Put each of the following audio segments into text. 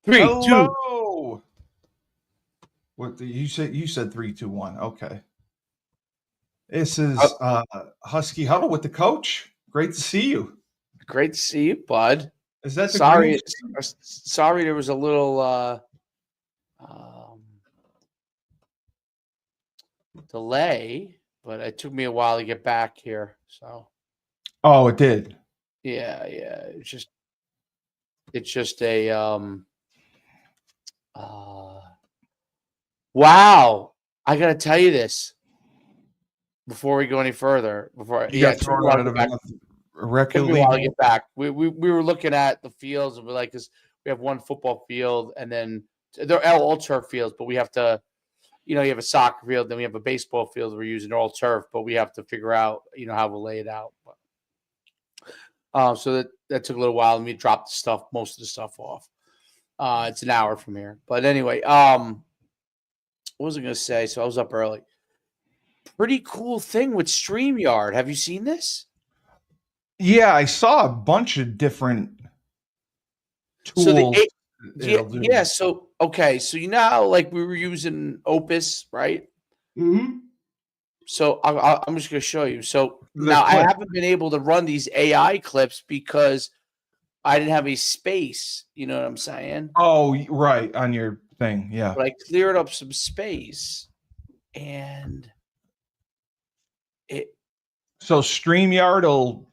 Three, two. Hello. What you said? You said 3, 2, 1. Okay. This is Husky Huddle with the coach. Great to see you. Great to see you, bud. Is that the Sorry, green? sorry, there was a little delay, but it took me a while to get back here. So, Oh, it did. yeah. It's just a wow. I gotta tell you this before we go any further. You got thrown out of a record took me a while to league. get back. We were looking at the fields and we're like, because we have one football field and then they're all turf fields, but we have to, you have a soccer field, then we have a baseball field. We're using all turf, but we have to figure out, how we'll lay it out. So that took a little while, and we dropped most of the stuff off. It's an hour from here, but anyway, what was I going to say? So I was up early. Pretty cool thing with StreamYard. Have you seen this? Yeah, I saw a bunch of different tools. So okay, so how like we were using Opus, right? Mm-hmm. So I'm just going to show you. So now I haven't been able to run these AI clips because I didn't have a space. You know what I'm saying? Oh, right, on your thing, yeah. But I cleared up some space, and So StreamYard will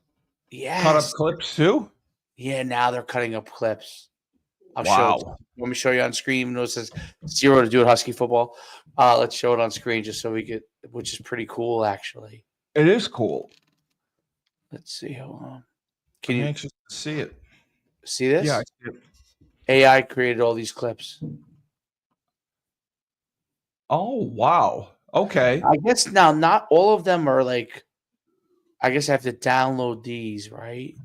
cut up yes, clips too? yeah. Now they're cutting up clips. I'll show Wow. it. Let me show you on screen. Even though it says 0 to do it Husky football. Let's show it on screen just so we get, which is pretty cool, actually. It is cool. Let's see. Hold on. I'm anxious to see it. See this? Yeah, I see it. AI created all these clips. Oh, wow. Okay. I guess now not all of them are like, I guess I have to download these, right?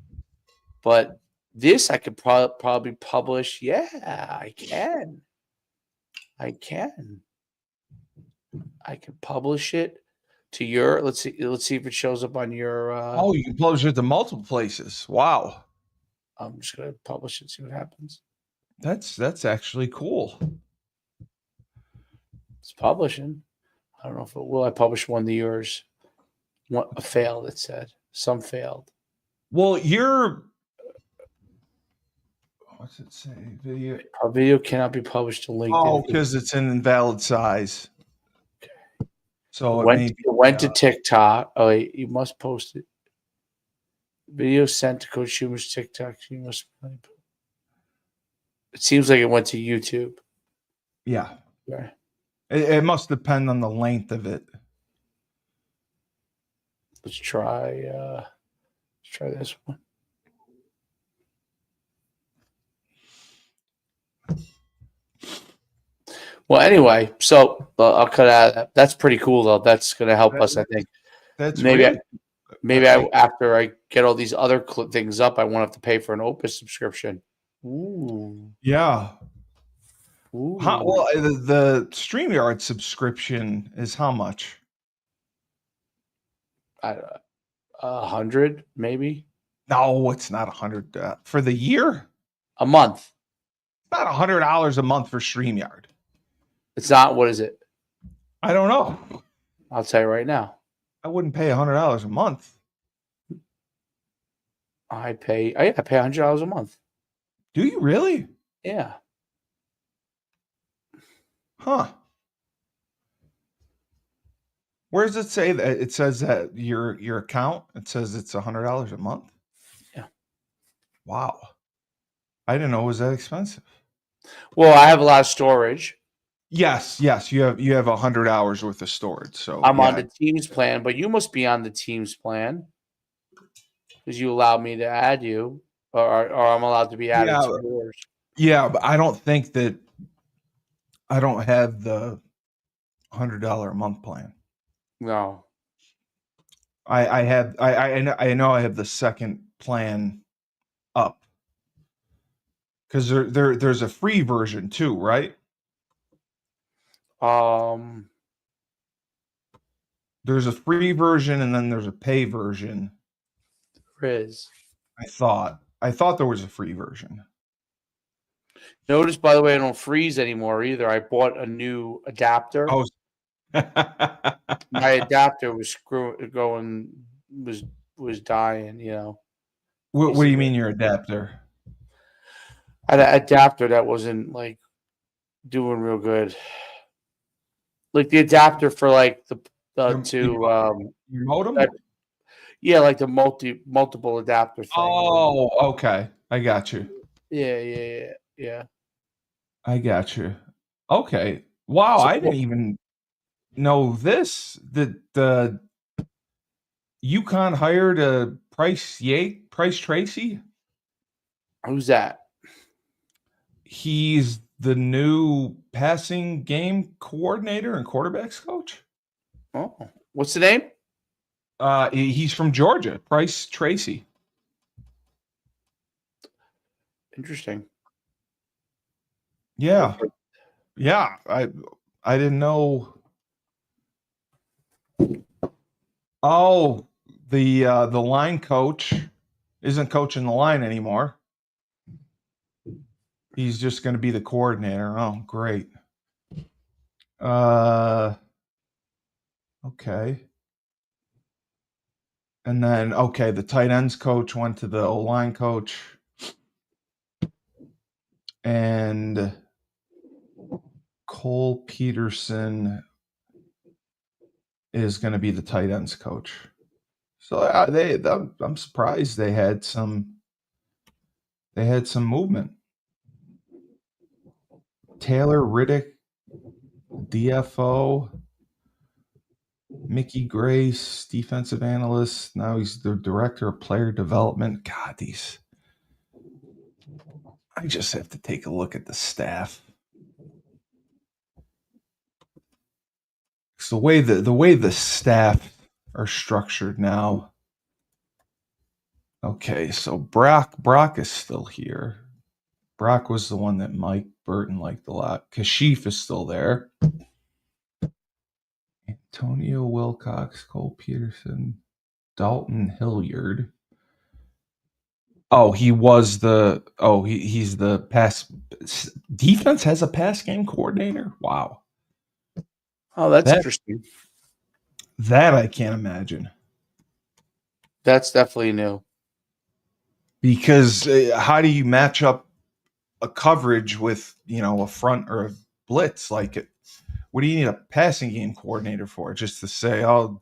But this I could probably publish. Yeah, I can. I can publish it to your. Let's see if it shows up on your. Oh, you can publish it to multiple places. Wow. I'm just gonna publish it. See what happens. That's actually cool. It's publishing. I don't know if it will. I published one to yours. One failed. It said some failed. Well, what's it say? Video. A video cannot be published to LinkedIn. Oh, because it's an invalid size. Okay. So it went to TikTok. Oh, wait, you must post it. Video sent to Coach Schumer's TikTok. You must. It seems like it went to YouTube. Yeah. Okay. It must depend on the length of it. Let's try this one. Well, anyway, so I'll cut out of that. That's pretty cool, though. That's going to help us, I think. That's maybe after I get all these other things up, I won't have to pay for an Opus subscription. Ooh. Yeah. Ooh. Well, the StreamYard subscription is how much? 100, maybe. No, it's not 100 for the year. A month. It's not $100 a month for StreamYard. It's not. What is it? I don't know. I'll tell you right now. I wouldn't pay $100 a month. I pay $100 a month. Do you really? Yeah. Huh. Where does it say that? It says that your account, it says it's $100 a month? Yeah. Wow. I didn't know it was that expensive. Well, I have a lot of storage. Yes. You have 100 hours worth of storage. So I'm on the Teams plan, but you must be on the Teams plan because you allowed me to add you, or I'm allowed to be added to yours. Yeah, but I don't think that I don't have the $100 a month plan. No. I know I have the second plan up because there's a free version too, right? There's a free version and then there's a pay version. There is. I thought there was a free version. Notice, by the way, I don't freeze anymore either. I bought a new adapter. Oh, My adapter was was dying. You know, what do you basically. mean your adapter? I had an adapter that wasn't like doing real good. Like the adapter for like the Your, to your modem? that, yeah, like the multiple adapter thing. Oh, okay. I got you. Yeah. I got you. Okay. Wow, So I didn't even know this. That the UConn hired a Price Tracy. who's that? He's the new passing game coordinator and quarterbacks coach. Oh, what's the name? He's from Georgia. Price Tracy. Interesting. Yeah, yeah. I didn't know. Oh, the line coach isn't coaching the line anymore. He's just going to be the coordinator. Oh, great. Okay. And then okay, the tight ends coach went to the O-line coach. And Cole Peterson is going to be the tight ends coach. So I'm surprised they had some movement. Taylor Riddick, DFO, Mickey Grace, defensive analyst. Now he's the director of player development. God, I just have to take a look at the staff. It's the way the staff are structured now. Okay, so Brock is still here. Brock was the one that Mike Burton liked a lot. Kashif is still there. Antonio Wilcox, Cole Peterson, Dalton Hilliard. Oh, he's the pass defense has a pass game coordinator. Wow. Oh, that's That interesting. that I can't imagine. That's definitely new. Because how do you match up a coverage with, a front or a blitz like it? What do you need a passing game coordinator for? Just to say, oh,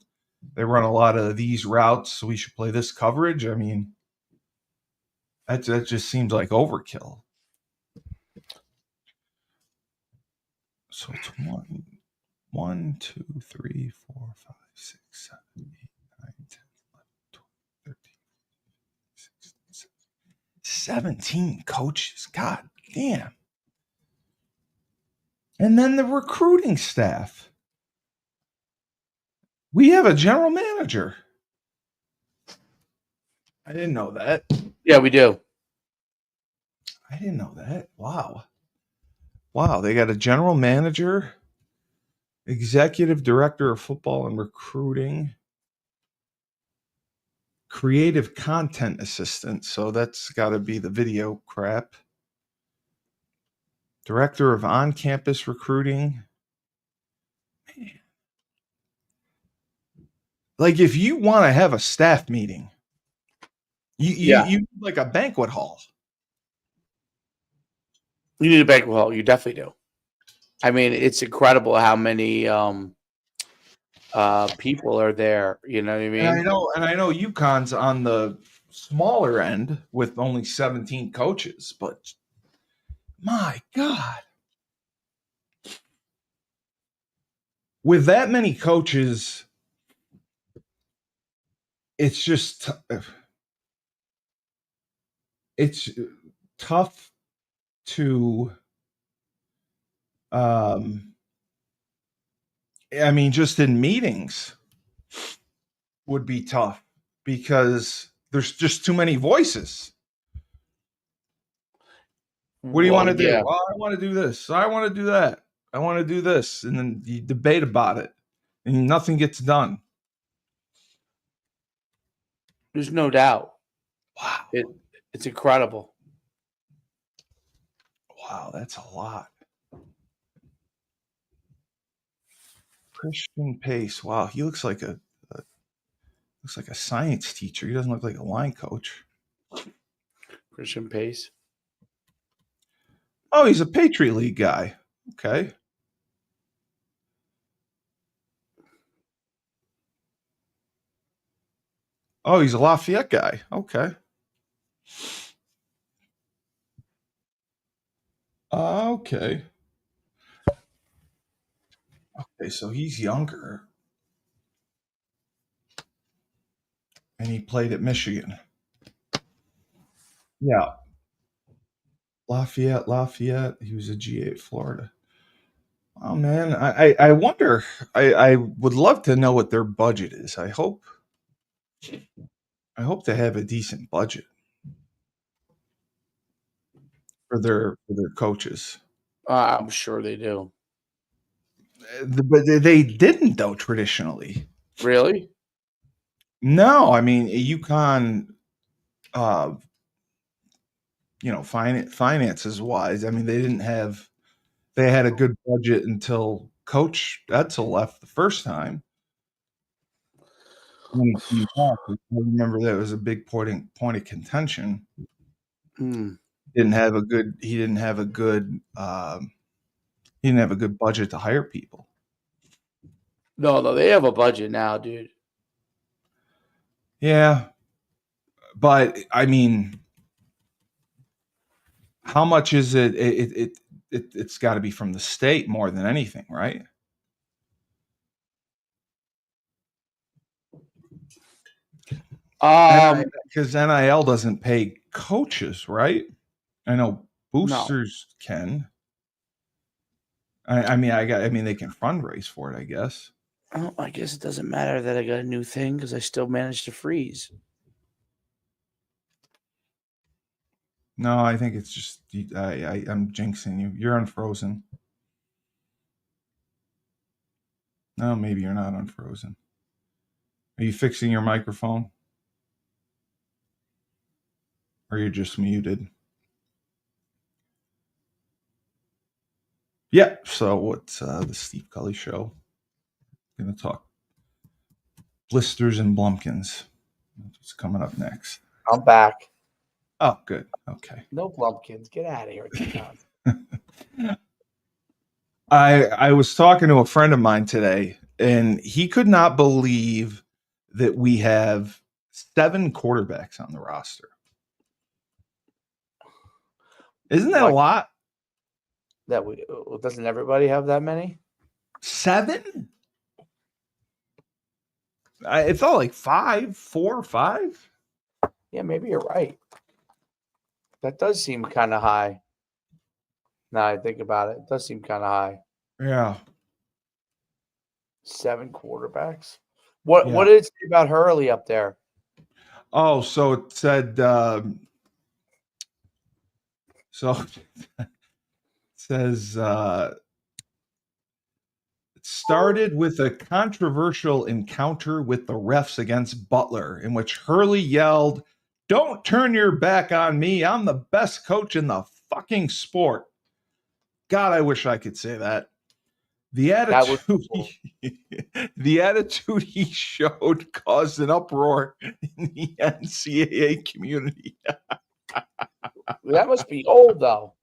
they run a lot of these routes, so we should play this coverage? I mean, that just seems like overkill. So it's 1, 2, 3, 4, 5, 6, 7, 8, 9, 10, 11, 12, 13, 16, 17 coaches. God damn. And then the recruiting staff. We have a general manager. I didn't know that. Yeah, we do. I didn't know that. Wow. They got a general manager, executive director of football and recruiting, creative content assistant. So that's got to be the video crap. Director of on-campus recruiting. Man. Like if you want to have a staff meeting, you need like a banquet hall. You need a banquet hall. You definitely do. I mean, it's incredible how many people are there. You know what I mean? And I know UConn's on the smaller end with only 17 coaches, but my God. With that many coaches, it's just it's tough to I mean, just in meetings would be tough because there's just too many voices. What do you want to do? Yeah. Well, I want to do this. I want to do that. I want to do this. And then you debate about it and nothing gets done. There's no doubt. It's incredible. Wow, that's a lot. Christian Pace. Wow, he looks like a science teacher. He doesn't look like a line coach. Christian Pace. Oh, he's a Patriot League guy. Okay. Oh, he's a Lafayette guy. Okay. Okay. Okay, so he's younger. And he played at Michigan. Yeah. Lafayette. He was a GA at Florida. Oh man, I wonder. I would love to know what their budget is. I hope they have a decent budget for their coaches. I'm sure they do. But they didn't though traditionally. Really? No, I mean UConn. Finances wise, I mean they didn't have. They had a good budget until Coach Edsel left the first time. When he came back, I remember that was a big point of contention. Hmm. Didn't have a good. He didn't have a good. He didn't have a good budget to hire people. No, they have a budget now, dude. Yeah, but I mean, how much is it? It's got to be from the state more than anything, right? Because NIL doesn't pay coaches, right? I know boosters can. I mean, they can fundraise for it, I guess. Oh, I guess it doesn't matter that I got a new thing because I still managed to freeze. No, I think it's just I'm jinxing you. You're unfrozen. No, maybe you're not unfrozen. Are you fixing your microphone? Or you're just muted? Yeah, so what's the Steve Cully Show? Going to talk blisters and blumpkins. What's coming up next? I'm back. Oh, good. Okay. No blumpkins. Get out of here. I was talking to a friend of mine today, and he could not believe that we have 7 quarterbacks on the roster. Isn't that a lot? Doesn't everybody have that many? 7? It felt like 5, 4, 5. Yeah, maybe you're right. That does seem kind of high. Now I think about it, it does seem kind of high. Yeah. 7 quarterbacks. What did it say about Hurley up there? Oh, so it said. So it says it started with a controversial encounter with the refs against Butler, in which Hurley yelled, "Don't turn your back on me. I'm the best coach in the fucking sport." God, I wish I could say that. The attitude he showed caused an uproar in the NCAA community. That must be old, though.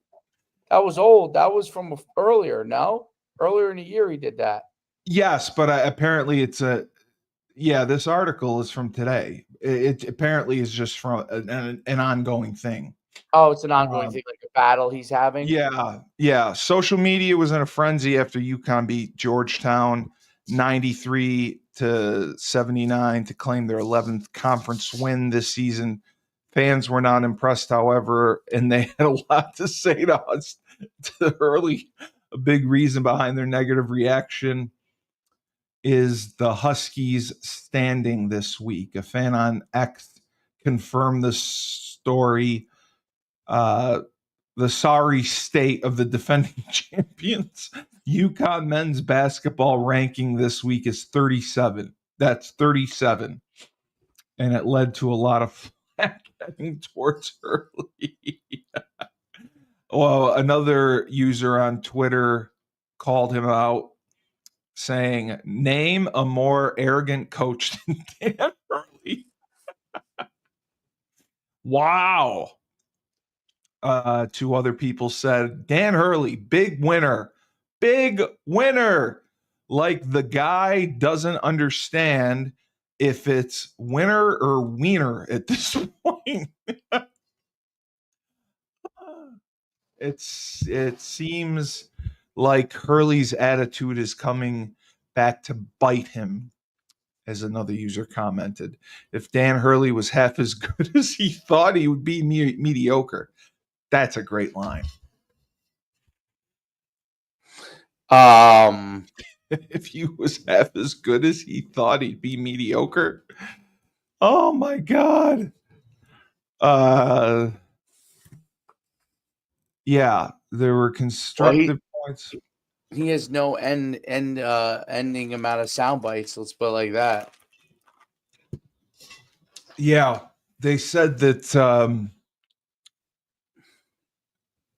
That was old. That was from earlier, no? Earlier in the year he did that. Yes, but apparently it's this article is from today. It apparently is just from an ongoing thing. Oh, it's an ongoing thing, like a battle he's having? Yeah. Social media was in a frenzy after UConn beat Georgetown 93-79 to claim their 11th conference win this season. Fans were not impressed, however, and they had a lot to say to us. A big reason behind their negative reaction is the Huskies standing this week. A fan on X confirmed the story. The sorry state of the defending champions. UConn men's basketball ranking this week is 37. That's 37. And it led to a lot of heading towards Hurley. Well, another user on Twitter called him out, saying, "Name a more arrogant coach than Dan Hurley." Wow. Two other people said, "Dan Hurley, big winner. Big winner. Like the guy doesn't understand if it's winner or wiener at this point." It seems like Hurley's attitude is coming back to bite him, as another user commented. If Dan Hurley was half as good as he thought, he would be mediocre. That's a great line. If he was half as good as he thought, he'd be mediocre. Oh my God. Yeah, there were constructive points. He has no ending amount of sound bites. Let's put it like that. Yeah, they said that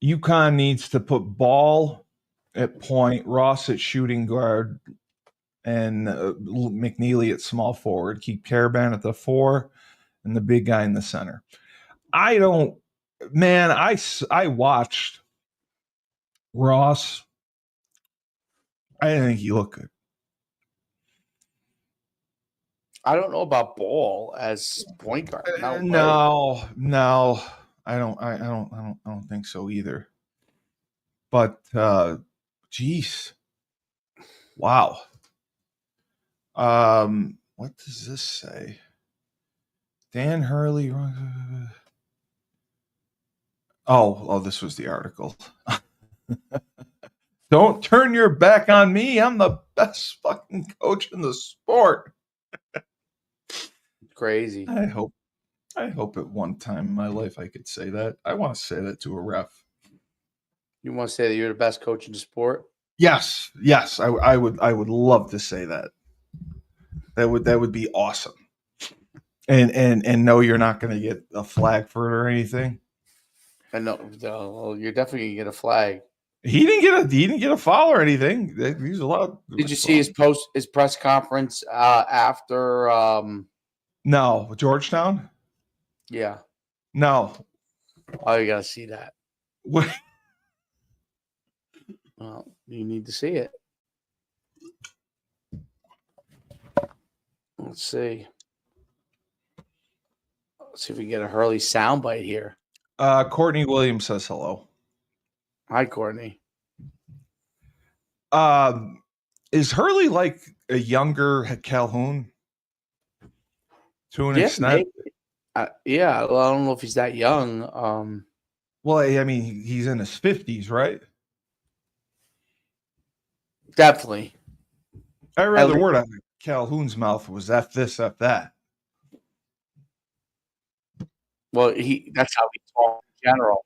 UConn needs to put Ball at point, Ross at shooting guard, and McNeely at small forward. Keep Caravan at the 4, and the big guy in the center. I watched Ross. I didn't think he looked good. I don't know about Ball as point guard. No, I don't think so either. But geez, wow. What does this say? Dan Hurley. Oh, this was the article. Don't turn your back on me. I'm the best fucking coach in the sport. Crazy. I hope at one time in my life I could say that. I want to say that to a ref. You want to say that you're the best coach in the sport? Yes. I would love to say that. That would be awesome. And no, you're not going to get a flag for it or anything. And no, you're definitely gonna get a flag. He didn't get a foul or anything. He's allowed. Did you see his press conference after? No, Georgetown. Yeah. No. Oh, you gotta see that. What? Well, you need to see it. Let's see. Let's see if we can get a Hurley soundbite here. Courtney Williams says hello. Hi, Courtney. Is Hurley like a younger Calhoun? To an extent? Yeah. Well, I don't know if he's that young. Well, I mean, he's in his 50s, right? Definitely. I read the word out of Calhoun's mouth was F this, F that. Well, that's how he talks in general.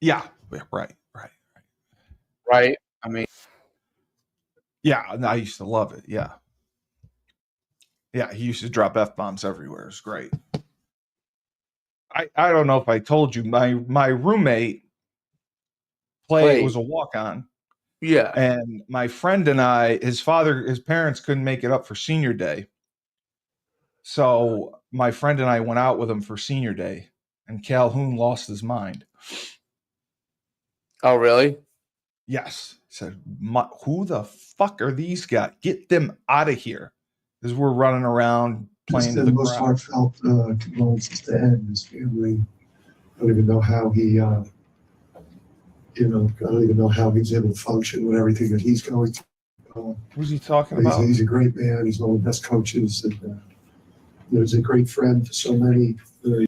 Yeah. Right. Right? I mean, yeah, I used to love it. Yeah. Yeah, he used to drop F-bombs everywhere. It's great. I don't know if I told you, my roommate was a walk-on. Yeah. And my friend and I, his parents couldn't make it up for senior day. So my friend and I went out with him for senior day, and Calhoun lost his mind. Oh, really? Yes. He said, who the fuck are these guys? Get them out of here. As we're running around playing to the most crowd. Heartfelt condolences to Ed and his family. I don't even know how he, I don't even know how he's able to function with everything that he's going through. Who's he talking about? He's a great man. He's one of the best coaches. And, he's a great friend to so many. A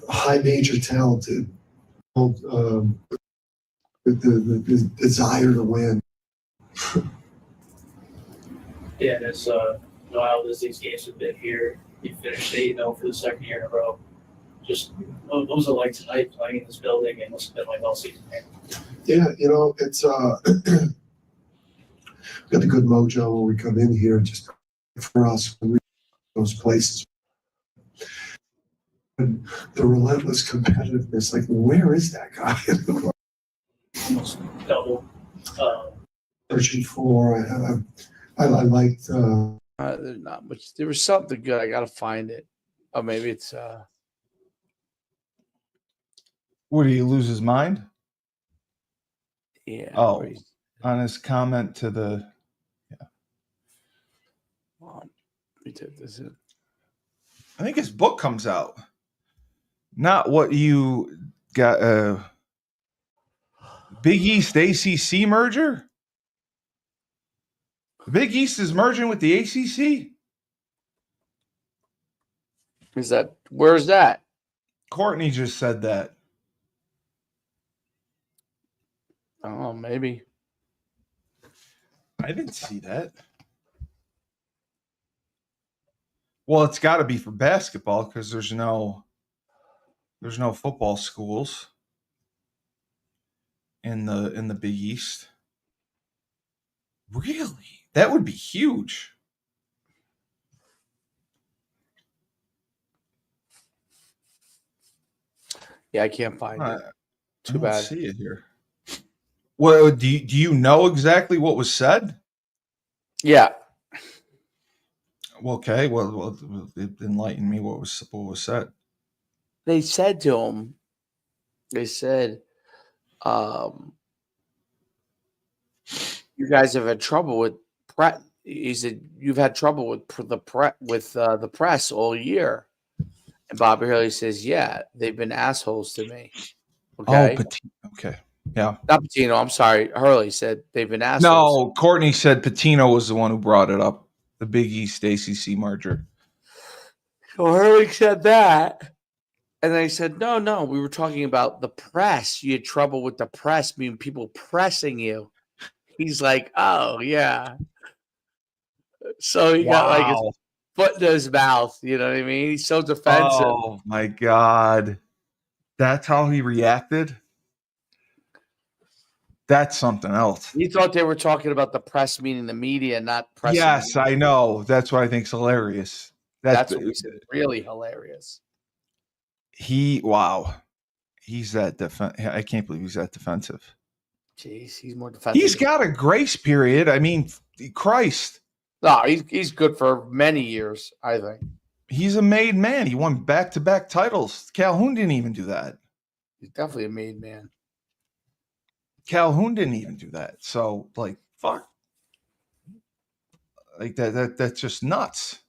high major talented, the desire to win. Yeah, and as Noel as these games have been here, he finished 8-0 for the second year in a row. Just what was it like tonight playing in this building? It must have been like all season. Yeah, it's got the good mojo when we come in here. Just for us, when we those places, the relentless competitiveness. Like, where is that guy? Almost double. Searching for. I liked. There's not much. There was something good. I gotta find it. Oh, maybe it's What, did he lose his mind? yeah. Oh. where he's- On his comment to the Let me take this in. I think his book comes out. Not what you got. Big East ACC merger. The Big East is merging with the ACC. Is that where's that? Courtney just said that. Oh, maybe. I didn't see that. Well, it's got to be for basketball because there's no football schools in the Big East. Really? That would be huge. Yeah, I can't find it. Too I don't bad. see it here. Well, do you know exactly what was said? Yeah. Okay, well, enlighten me. What was said? They said to him, they said, you guys have had trouble with press. He said, you've had trouble with the press all year. And Bobby Hurley says, yeah, they've been assholes to me. Okay. Okay. Yeah. Not Patino. I'm sorry. Hurley said they've been assholes. No, Courtney said Patino was the one who brought it up. The Big East ACC merger. So Hurley said that. And they said, no, we were talking about the press. You had trouble with the press, meaning people pressing you. He's like, oh, yeah. So he got like his foot in his mouth. You know what I mean? He's so defensive. Oh, my God. That's how he reacted? That's something else. He thought they were talking about the press, meaning the media, not press. Yes, I know. That's what I think's hilarious. That's what we said. Really hilarious. Wow. He's that I can't believe he's that defensive. Jeez, he's more defensive. He's got a grace period. I mean, Christ. No, he's good for many years, I think. He's a made man. He won back-to-back titles. Calhoun didn't even do that. He's definitely a made man. Calhoun didn't even do that. So, like, fuck. Like that's just nuts.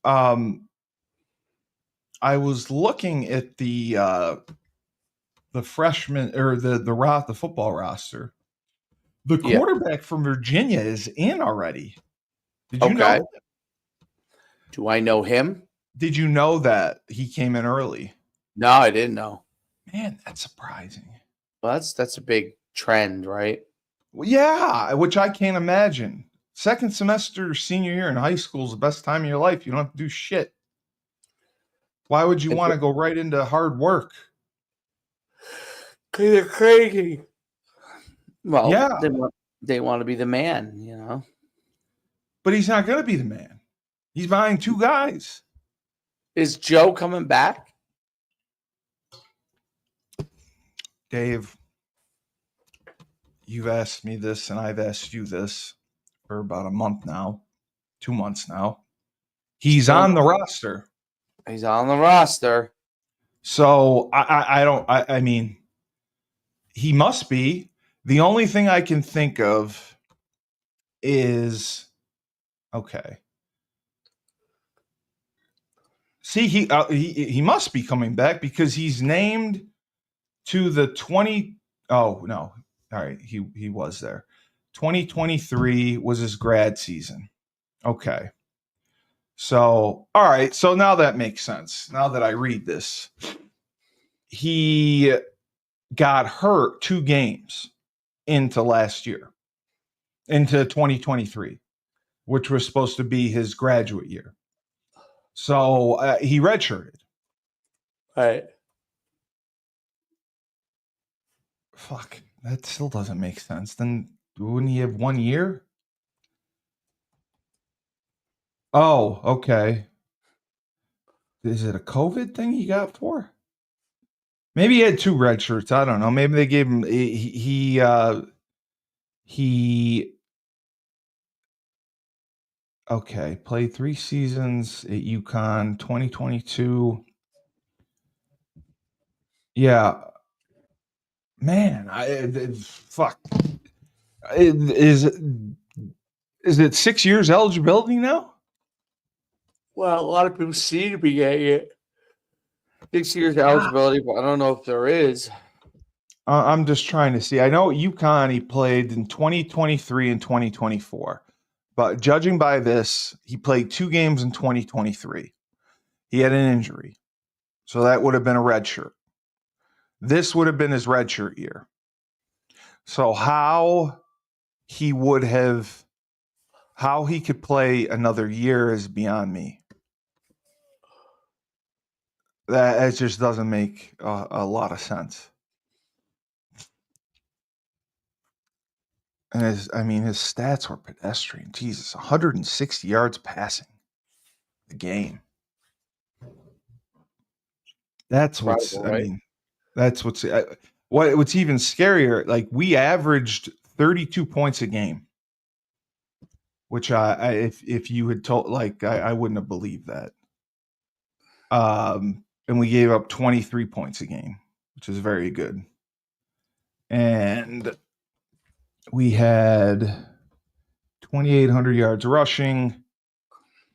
I was looking at the freshman or the football roster. The quarterback from Virginia is in already. Did you know? Do I know him? Did you know that he came in early? No, I didn't know. Man, that's surprising. Well, that's a big trend, right? Well, yeah, which I can't imagine. Second semester senior year in high school is the best time of your life. You don't have to do shit. Why would you want to go right into hard work? Because they're crazy. Well, yeah. They want to be the man, you know. But he's not going to be the man. He's behind two guys. Is Joe coming back? Dave, you've asked me this, and I've asked you this for about a month now, 2 months now. He's on the roster. He's on the roster. So I mean, he must be. The only thing I can think of is, okay. See, he must be coming back because he's named to the 20. Oh, no. All right. He was there. 2023 was his grad season. Okay. So, all right. So now that makes sense. Now that I read this, he got hurt 2 games into last year, into 2023, which was supposed to be his graduate year. So he redshirted. Right. Fuck, that still doesn't make sense. Then wouldn't he have 1 year? Oh, okay. Is it a COVID thing he got for? Maybe he had 2 red shirts. I don't know. Maybe they gave him he okay, played 3 seasons at UConn, 2022. Yeah. Man, fuck. Is it 6 years eligibility now? Well, a lot of people seem to be getting it. 6 years eligibility, but I don't know if there is. I'm just trying to see. I know at UConn he played in 2023 and 2024. But judging by this, he played 2 games in 2023. He had an injury. So that would have been a red shirt. This would have been his red shirt year. So how he could play another year is beyond me. That it just doesn't make a lot of sense. And his stats were pedestrian. Jesus, 160 yards passing a game. That's what's. Incredible, right? That's what's. What's even scarier. Like we averaged 32 points a game, which if you had told, like I wouldn't have believed that. And we gave up 23 points a game, which is very good. And we had 2,800 yards rushing,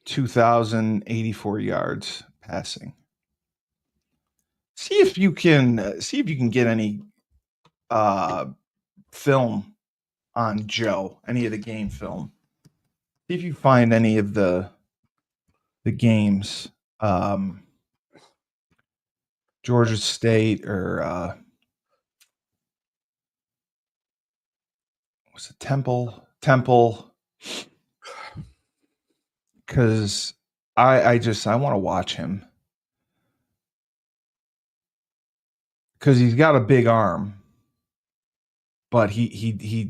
2,084 yards passing. See if you can get any film on Joe, any of the game film. See if you find any of the games. Georgia State or was it Temple? Because I want to watch him because he's got a big arm, but he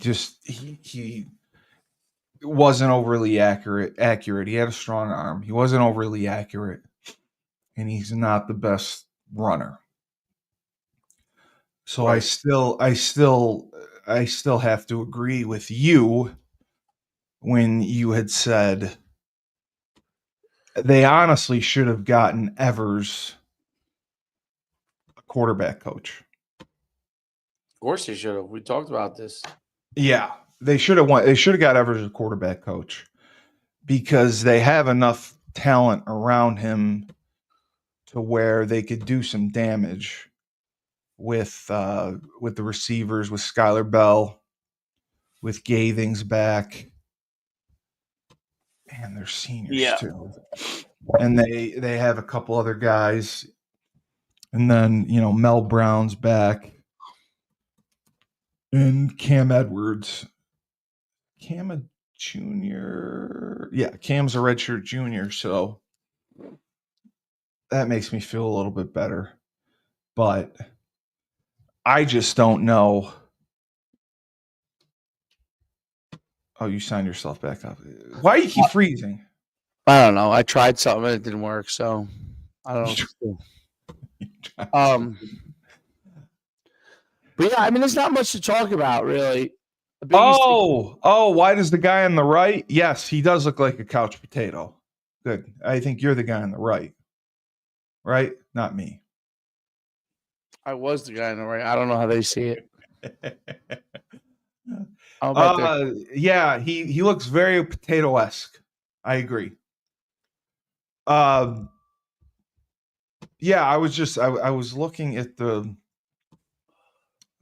wasn't overly accurate. He had a strong arm. He wasn't overly accurate, and he's not the best runner. So right. I still have to agree with you when you had said they honestly should have gotten Evers a quarterback coach. Of course they should have. We talked about this. Yeah, they should have won. They should have got Evers a quarterback coach because they have enough talent around him to where they could do some damage with the receivers, with Skylar Bell, with Gathings back. Man, they're seniors too. And they have a couple other guys. And then, Mel Brown's back. And Cam Edwards. Cam a junior. Yeah, Cam's a redshirt junior, so that makes me feel a little bit better. But I just don't know. Oh, you signed yourself back up. Why do you keep freezing? I don't know. I tried something and it didn't work, so I don't know. But yeah, there's not much to talk about, really. Why does the guy on the right? Yes, he does look like a couch potato. Good. I think you're the guy on the right. Right? Not me. I was the guy on the right. I don't know how they see it. Yeah, he looks very potato-esque. I agree. Yeah, I was looking at the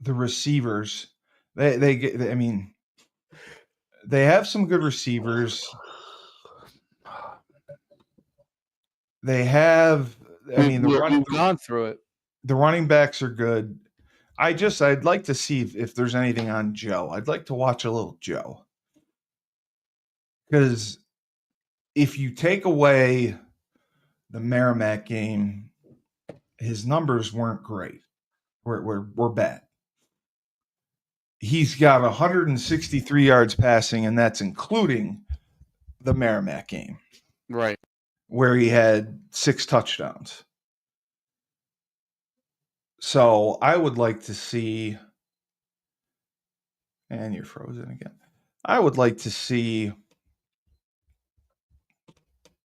receivers. They have some good receivers. They have. We've gone through it. The running backs are good. I'd like to see if there's anything on Joe. I'd like to watch a little Joe. Because if you take away the Merrimack game, his numbers weren't great. We're bad. He's got 163 yards passing, and that's including the Merrimack game. Right. where he had 6 touchdowns. So I would like to see, and you're frozen again. I would like to see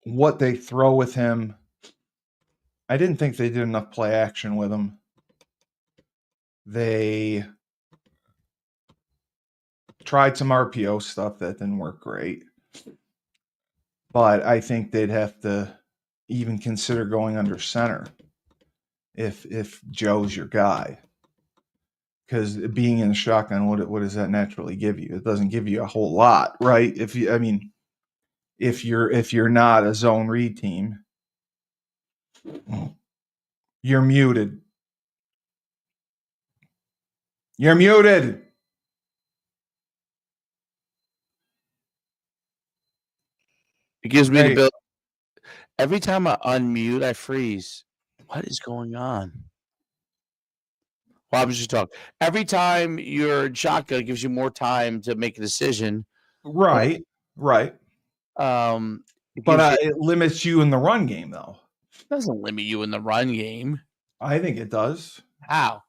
what they throw with him. I didn't think they did enough play action with him. They tried some RPO stuff that didn't work great. But I think they'd have to even consider going under center if Joe's your guy. Because being in the shotgun, what does that naturally give you? It doesn't give you a whole lot, right? If you're not a zone read team, you're muted. You're muted. It gives me the Hey. ability. Every time I unmute, I freeze. What is going on? Well, I was just talking. Every time you're in shotgun, it gives you more time to make a decision. Right. But it limits you in the run game, though. It doesn't limit you in the run game. I think it does. How?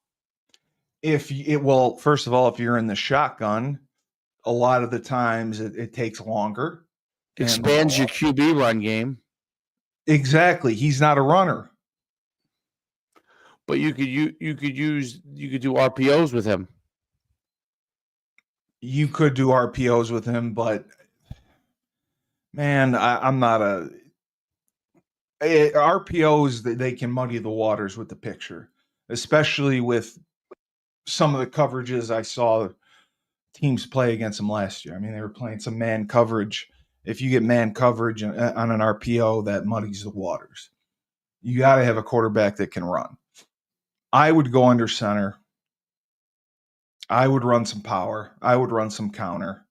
First of all, if you're in the shotgun, a lot of the times it takes longer. Expands your QB run game. Exactly. He's not a runner. But you could do RPOs with him. You could do RPOs with him, but man, I'm not RPOs. They can muddy the waters with the picture, especially with some of the coverages I saw teams play against them last year. I mean, they were playing some man coverage. If you get man coverage on an RPO, that muddies the waters. You got to have a quarterback that can run. I would go under center. I would run some power. I would run some counter.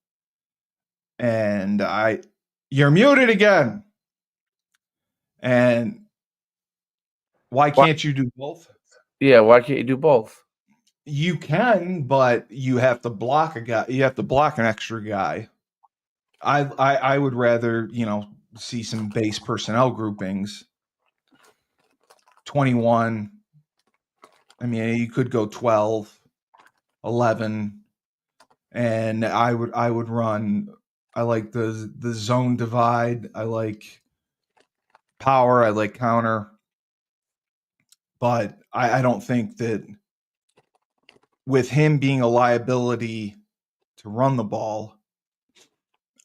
And you're muted again. And why can't you do both? Yeah, why can't you do both? You can, but you have to block a guy. You have to block an extra guy. I would rather, see some base personnel groupings. 21. I mean, you could go 12, 11, and I would run. I like the zone divide. I like power. I like counter. But I don't think that with him being a liability to run the ball,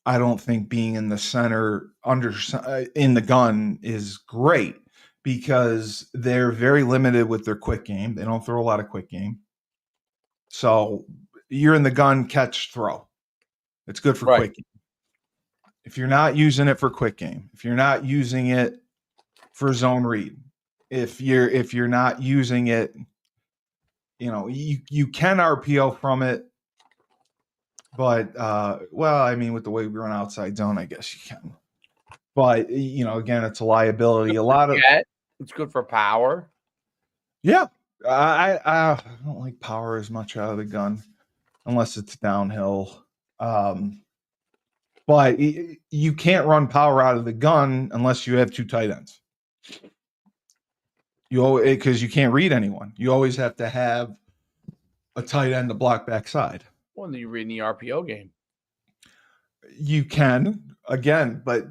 I don't think being in the center in the gun is great because they're very limited with their quick game. They don't throw a lot of quick game. So you're in the gun, catch, throw. It's good for quick game. If you're not using it for quick game, if you're not using it for zone read, if you're not using it, you can RPO from it. But, with the way we run outside zone, I guess you can. But, again, it's a liability. It's good for power. Yeah. I don't like power as much out of the gun unless it's downhill. But you can't run power out of the gun unless you have 2 tight ends. Because you can't read anyone. You always have to have a tight end to block backside. Well, then you read in the RPO game. You can, again, but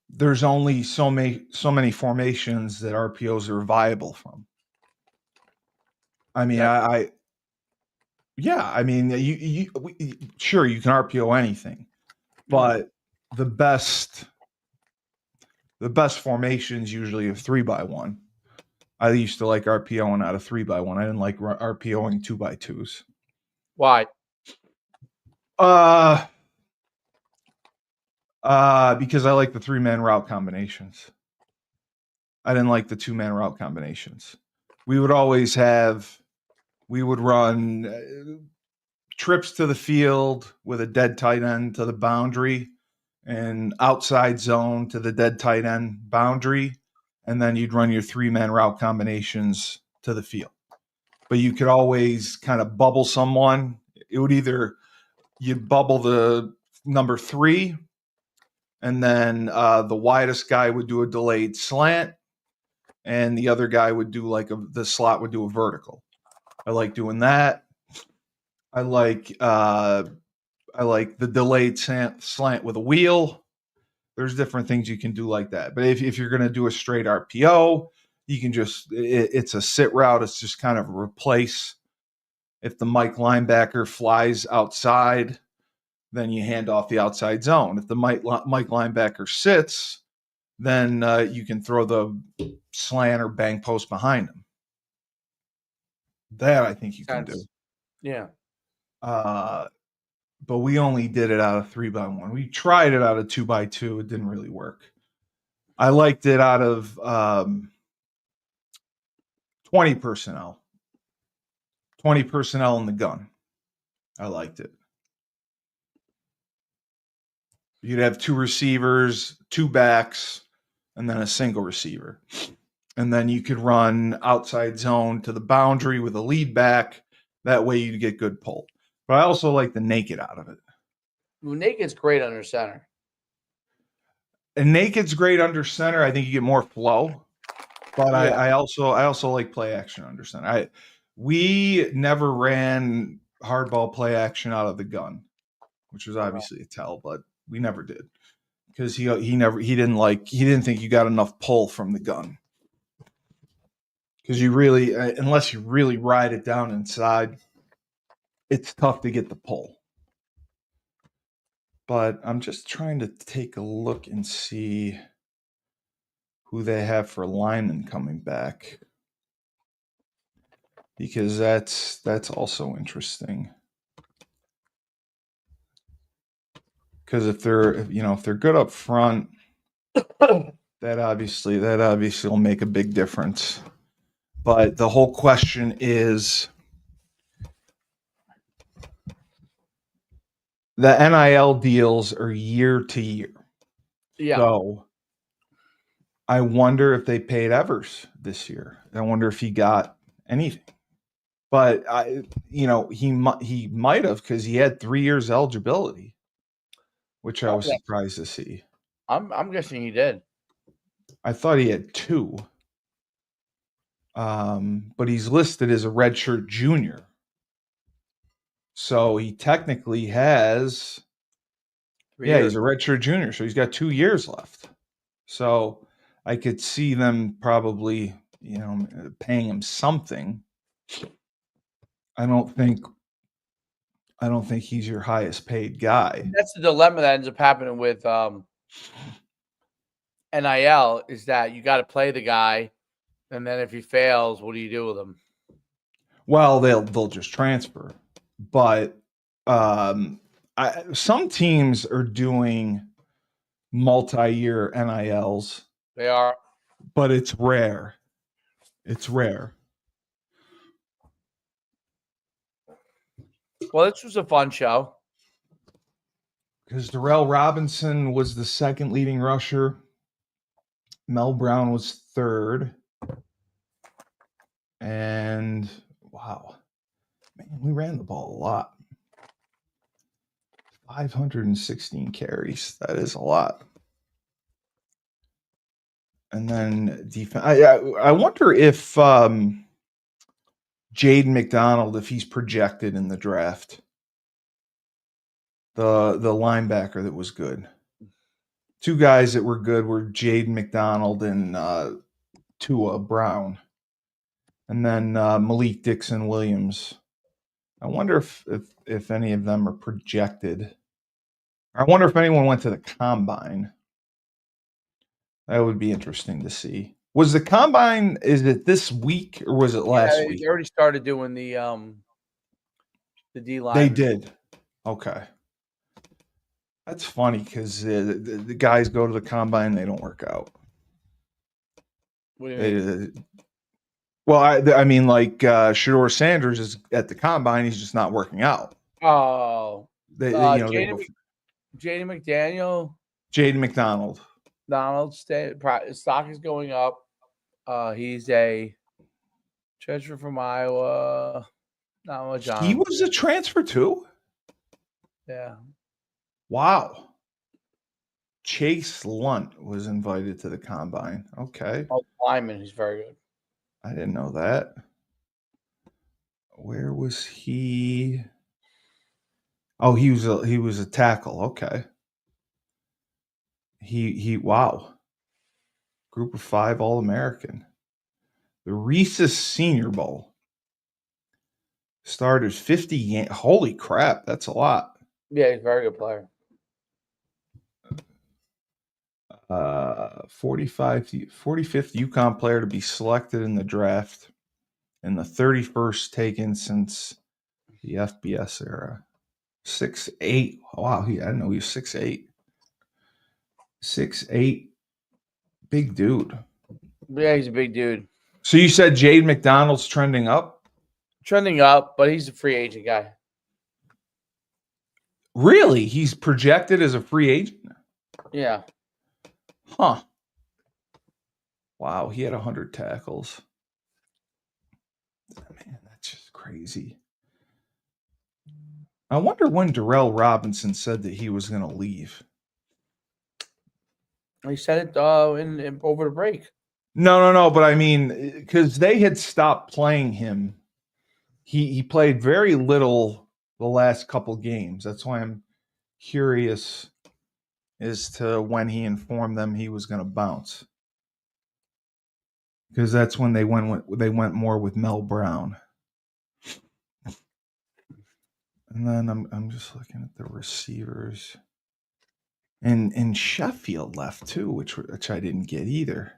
there's only so many formations that RPOs are viable from. I mean, sure, you can RPO anything, but the best formations usually are 3x1. I used to like RPOing out of 3x1. I didn't like RPOing 2x2s. Why? Because I like the 3-man route combinations. I didn't like the 2-man route combinations. We would run trips to the field with a dead tight end to the boundary and outside zone to the dead tight end boundary. And then you'd run your 3-man route combinations to the field. But you could always kind of bubble someone. It would either you'd bubble the number 3 And then the widest guy would do a delayed slant, and the other guy would do the slot would do a vertical. I like doing that. I like the delayed slant with a wheel. There's different things you can do like that. But if you're going to do a straight RPO, you can it's a sit route. It's just kind of a replace. If the Mike linebacker flies outside, then you hand off the outside zone. If the Mike linebacker sits, then you can throw the slant or bang post behind him. That I think you can do. Yeah. But we only did it out of 3x1. We tried it out of 2x2. It didn't really work. I liked it out of 20 personnel. 20 personnel in the gun. I liked it. You'd have 2 receivers, 2 backs, and then a single receiver. And then you could run outside zone to the boundary with a lead back. That way you'd get good pull. But I also like the naked out of it. Well, naked's great under center. And naked's great under center. I think you get more flow. But yeah. I also like play action under center. We never ran hardball play action out of the gun, which was obviously a tell, but we never did. Because he didn't think you got enough pull from the gun. Because you really, unless you really ride it down inside, it's tough to get the pull. But I'm just trying to take a look and see who they have for linemen coming back. Because that's also interesting. Because if they're good up front, that obviously will make a big difference. But the whole question is the NIL deals are year to year. Yeah. So I wonder if they paid Evers this year. I wonder if he got anything. But he might have, because he had 3 years eligibility, which I was surprised to see. I'm guessing he did. I thought he had 2. But he's listed as a redshirt junior. So he technically has 3 years. He's a redshirt junior, so he's got 2 years left. So I could see them probably, paying him something. I don't think he's your highest paid guy. That's the dilemma that ends up happening with NIL, is that you got to play the guy, and then if he fails, what do you do with him? Well, they'll just transfer, but some teams are doing multi-year NILs. They are, but it's rare. It's rare. Well, this was a fun show. Because Darrell Robinson was the second leading rusher. Mel Brown was third. And, wow. Man, we ran the ball a lot. 516 carries. That is a lot. And then defense. I wonder if Jaden McDonald, if he's projected in the draft. The linebacker that was good. 2 guys that were good were Jaden McDonald and Tua Brown. And then Malik Dixon Williams. I wonder if any of them are projected. I wonder if anyone went to the combine. That would be interesting to see. Was the combine, is it this week or was it last week? They already started doing the D line. They did. Okay. That's funny because the guys go to the combine, they don't work out. What do you mean? Well, I mean, like Shador Sanders is at the combine, he's just not working out. Oh, Jaden McDaniel, Jaden McDonald. Stock is going up. He's a transfer from Iowa. Not much on He him. was a transfer too? Yeah. Wow. Chase Lunt was invited to the combine. Okay. Oh, Lyman, he's very good. I didn't know that. Where was he? Oh, he was a tackle. Okay. Wow. Group of 5 All-American. The Reese's Senior Bowl. Started 50 games. Holy crap, that's a lot. Yeah, he's a very good player. 45th UConn player to be selected in the draft, and the 31st taken since the FBS era. 6'8". Wow, I didn't know he was 6'8". 6'8", big dude. Yeah, he's a big dude. So you said Jade McDonald's trending up? Trending up, but he's a free agent guy. Really? He's projected as a free agent? Yeah. Huh. Wow, he had 100 tackles. Man, that's just crazy. I wonder when Darrell Robinson said that he was going to leave. He said it in over the break. No. But I mean, because they had stopped playing him. He played very little the last couple games. That's why I'm curious as to when he informed them he was going to bounce. Because that's when they went more with Mel Brown. And then I'm just looking at the receivers. And Sheffield left too, which I didn't get either.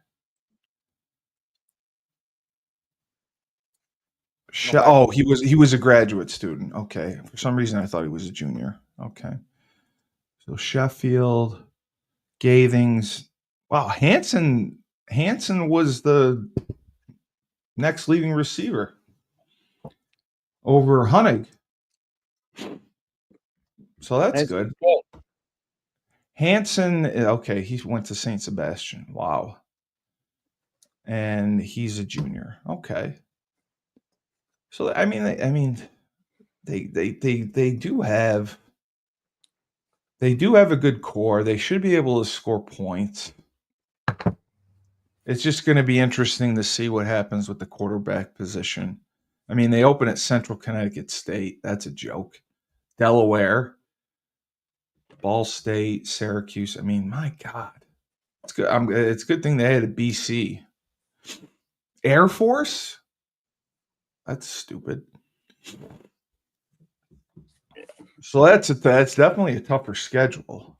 Oh, he was a graduate student. Okay. For some reason I thought he was a junior. Okay. So Sheffield, Gathings. Wow, Hanson was the next leading receiver over Hunnig. So that's good. Hanson, okay, he went to St. Sebastian. Wow. And he's a junior. Okay. So I mean they do have a good core. They should be able to score points. It's just going to be interesting to see what happens with the quarterback position. I mean, they open at Central Connecticut State. That's a joke. Delaware, Ball State, Syracuse. I mean, my God. It's good. It's a good thing they had a BC. Air Force? That's stupid. So that's definitely a tougher schedule.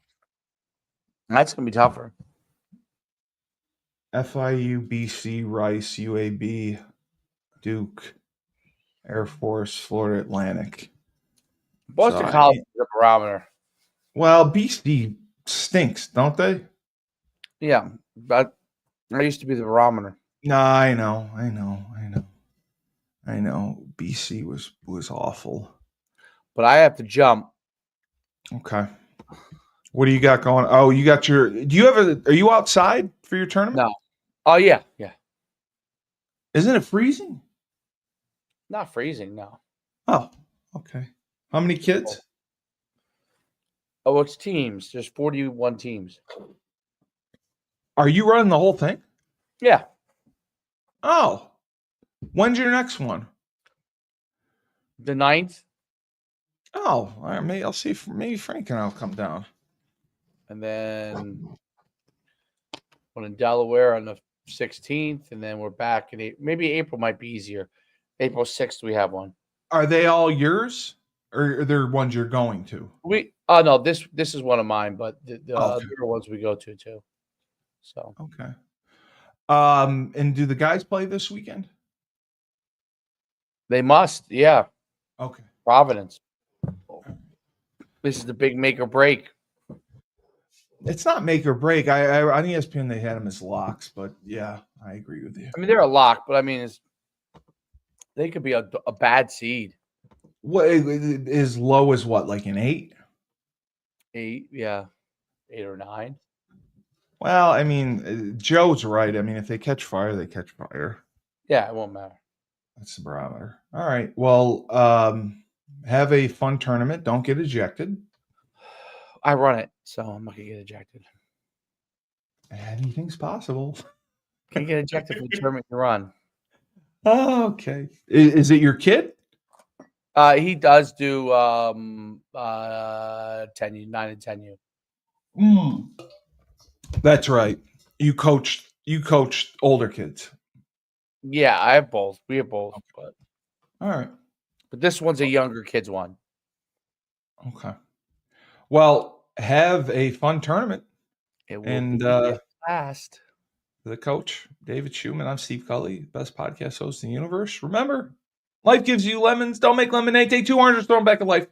That's going to be tougher. FIU, BC, Rice, UAB, Duke, Air Force, Florida Atlantic. Boston College is a barometer. Well, BC stinks, don't they? Yeah, but I used to be the barometer. No, I know. BC was awful. But I have to jump. Okay. What do you got going? Oh, you got are you outside for your tournament? No. Oh, yeah. Isn't it freezing? Not freezing, no. Oh, okay. How many kids? Oh, it's teams. There's 41 teams. Are you running the whole thing? Yeah. Oh. When's your next one? The 9th. Oh, all right, maybe I'll see if maybe Frank and I'll come down. And then one in Delaware on the 16th. And then we're back in maybe April might be easier. April 6th, we have one. Are they all yours? Or are there ones you're going to? No, this is one of mine, but the other ones we go to too. So okay. And do the guys play this weekend? They must, yeah. Okay. Providence. This is the big make or break. It's not make or break. I on ESPN they had them as locks, but yeah, I agree with you. I mean, they're a lock, but I mean, they could be a bad seed. What is low as what, like an 8? 8, yeah, 8 or 9. Well, I mean, Joe's right. I mean, if they catch fire, they catch fire. Yeah, it won't matter. That's the barometer. All right. Well, have a fun tournament. Don't get ejected. I run it, so I'm not gonna get ejected. Anything's possible. Can get ejected from the tournament you run. Okay. Is it your kid? He does do 10U, 9 and 10U. That's right. You coached older kids. Yeah, I have both. We have both, but All right. this one's a younger kids one. Okay. Well, have a fun tournament. It will And be fast. the coach, David Schumann. I'm Steve Cully, best podcast host in the universe. Remember, life gives you lemons. Don't make lemonade. Take 2 oranges, throw them back in life.